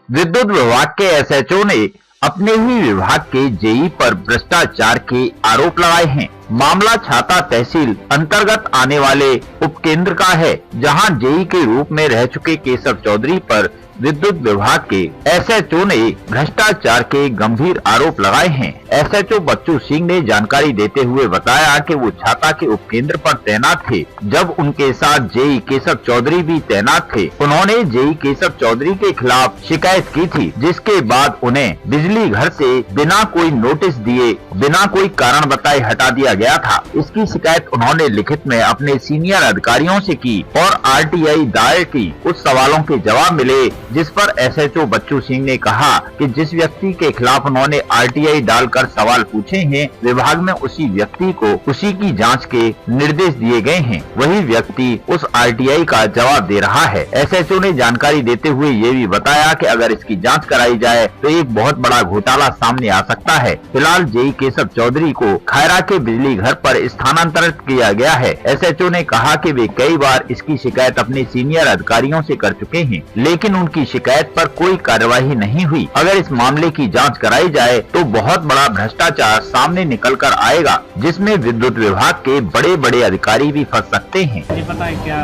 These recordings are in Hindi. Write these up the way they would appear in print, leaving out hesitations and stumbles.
विद्युत विभाग के एसएचओ ने अपने ही विभाग के जेई पर भ्रष्टाचार के आरोप लगाए हैं। मामला छाता तहसील अंतर्गत आने वाले उपकेंद्र का है, जहां जेई के रूप में रह चुके केशव चौधरी पर विद्युत विभाग के एसएचओ ने भ्रष्टाचार के गंभीर आरोप लगाए हैं। एसएचओ बच्चू सिंह ने जानकारी देते हुए बताया कि वो छाता के उपकेंद्र पर तैनात थे, जब उनके साथ जेई केशव चौधरी भी तैनात थे। उन्होंने जेई केशव चौधरी के खिलाफ शिकायत की थी, जिसके बाद उन्हें बिजली घर से बिना कोई नोटिस दिए, बिना कोई कारण बताए हटा दिया गया था। इसकी शिकायत उन्होंने लिखित में अपने सीनियर अधिकारियों से की और आरटीआई दायर की। कुछ सवालों के जवाब मिले, जिस पर एसएचओ बच्चू सिंह ने कहा कि जिस व्यक्ति के खिलाफ उन्होंने आरटीआई डालकर सवाल पूछे हैं, विभाग में उसी व्यक्ति को उसी की जांच के निर्देश दिए गए हैं। वही व्यक्ति उस आरटीआई का जवाब दे रहा है। एसएचओ ने जानकारी देते हुए ये भी बताया कि अगर इसकी जांच कराई जाए तो एक बहुत बड़ा घोटाला सामने आ सकता है। फिलहाल जेई केशव चौधरी को खैरा के बिजली घर पर स्थानांतरित किया गया है। एसएचओ ने कहा कि वे कई बार इसकी शिकायत अपने सीनियर अधिकारियों से कर चुके हैं, लेकिन उनकी शिकायत पर कोई कार्यवाही नहीं हुई। अगर इस मामले की जांच कराई जाए तो बहुत बड़ा भ्रष्टाचार सामने निकल कर आएगा, जिसमें विद्युत विभाग के बड़े बड़े अधिकारी भी फंस सकते हैं। ये पता है क्या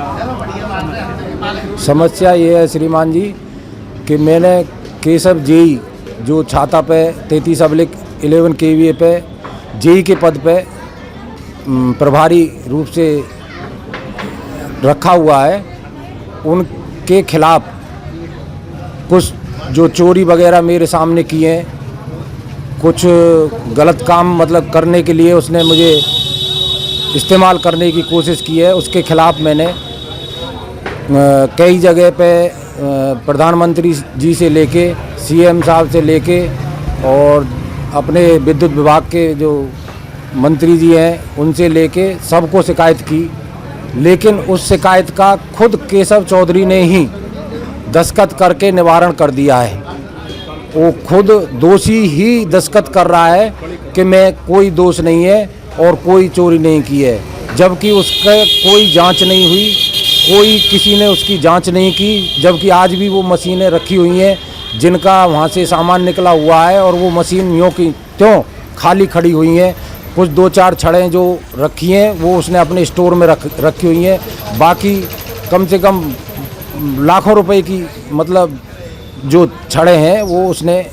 समस्या ये है श्रीमान जी कि मैंने केशव जेई जो छाता पे 33/11 केवीए पे जेई के पद पे प्रभारी रूप से रखा हुआ है, उनके खिलाफ कुछ जो चोरी वगैरह मेरे सामने किए हैं, कुछ गलत काम मतलब करने के लिए उसने मुझे इस्तेमाल करने की कोशिश की है। उसके खिलाफ मैंने कई जगह पे प्रधानमंत्री जी से लेके सीएम साहब से लेके और अपने विद्युत विभाग के जो मंत्री जी हैं उनसे लेके सबको शिकायत की, लेकिन उस शिकायत का खुद केशव चौधरी ने ही दस्तखत करके निवारण कर दिया है। वो खुद दोषी ही दस्तखत कर रहा है कि मैं कोई दोष नहीं है और कोई चोरी नहीं की है, जबकि उसका कोई जांच नहीं हुई, कोई किसी ने उसकी जांच नहीं की। जबकि आज भी वो मशीनें रखी हुई हैं जिनका वहाँ से सामान निकला हुआ है और वो मशीन यूँ की त्यों खाली खड़ी हुई हैं। कुछ 2-4 छड़ें जो रखी हैं वो उसने अपने स्टोर में रखी हुई हैं। बाकी कम से कम लाखों रुपए की मतलब जो छड़ें हैं वो उसने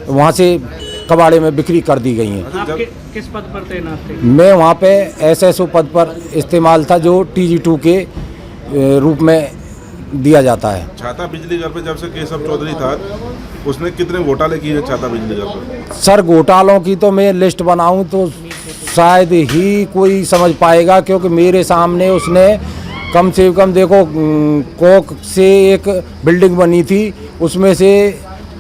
वहाँ से कबाड़े में बिक्री कर दी गई हैं। आप किस पद पर तैनात थे? मैं वहाँ पे एसएसओ पद पर इस्तेमाल था, जो TG2 के रूप में दिया जाता है। छाता बिजली घर पे जब से केशव चौधरी था, उसने कितने घोटाले किए छाता बिजली घर पर? सर घोटालों की तो मैं लिस्ट बनाऊं तो शायद ही कोई समझ पाएगा, क्योंकि मेरे सामने उसने कम से कम देखो कोक से एक बिल्डिंग बनी थी, उसमें से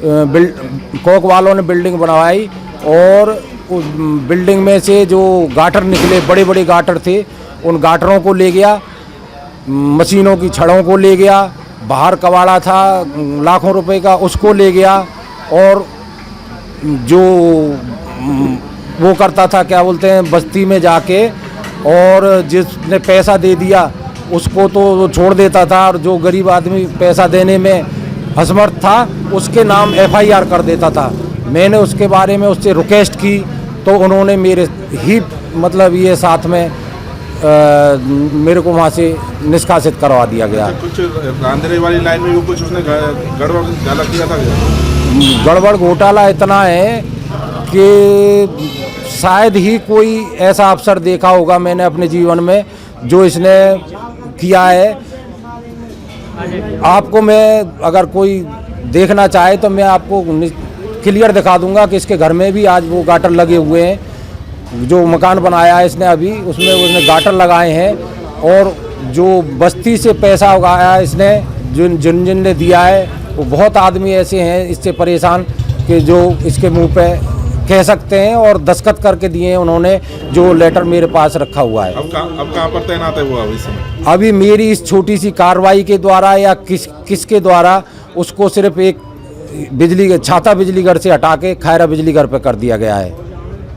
कोक वालों ने बिल्डिंग बनवाई और उस बिल्डिंग में से जो गाटर निकले, बड़े बड़े गाटर थे, उन गाटरों को ले गया, मशीनों की छड़ों को ले गया, बाहर कबाड़ा था लाखों रुपए का उसको ले गया, और जो वो करता था क्या बोलते हैं बस्ती में जाके, और जिसने पैसा दे दिया उसको तो वो छोड़ देता था, और जो गरीब आदमी पैसा देने में असमर्थ था उसके नाम FIR कर देता था। मैंने उसके बारे में उससे रिक्वेस्ट की तो उन्होंने मेरे ही मतलब ये साथ में मेरे को वहाँ से निष्कासित करवा दिया गया। कुछ रांधेरे वाली लाइन में भी कुछ उसने गड़बड़ गलत किया था? गड़बड़ घोटाला इतना है कि शायद ही कोई ऐसा अफसर देखा होगा मैंने अपने जीवन में जो इसने किया है। आपको मैं अगर कोई देखना चाहे तो मैं आपको क्लियर दिखा दूंगा कि इसके घर में भी आज वो गाटर लगे हुए हैं। जो मकान बनाया है इसने अभी, उसमें उसने गाटर लगाए हैं, और जो बस्ती से पैसा उगाया है इसने, जिन ने दिया है, वो बहुत आदमी ऐसे हैं इससे परेशान कि जो इसके मुंह पे कह सकते हैं, और दस्तखत करके दिए हैं उन्होंने, जो लेटर मेरे पास रखा हुआ है। अब कहाँ पर तैनात है वो अभी समय? अभी मेरी इस छोटी सी कार्रवाई के द्वारा या किसके द्वारा उसको सिर्फ एक छाता बिजली घर से हटा के खैरा बिजली घर पे कर दिया गया है।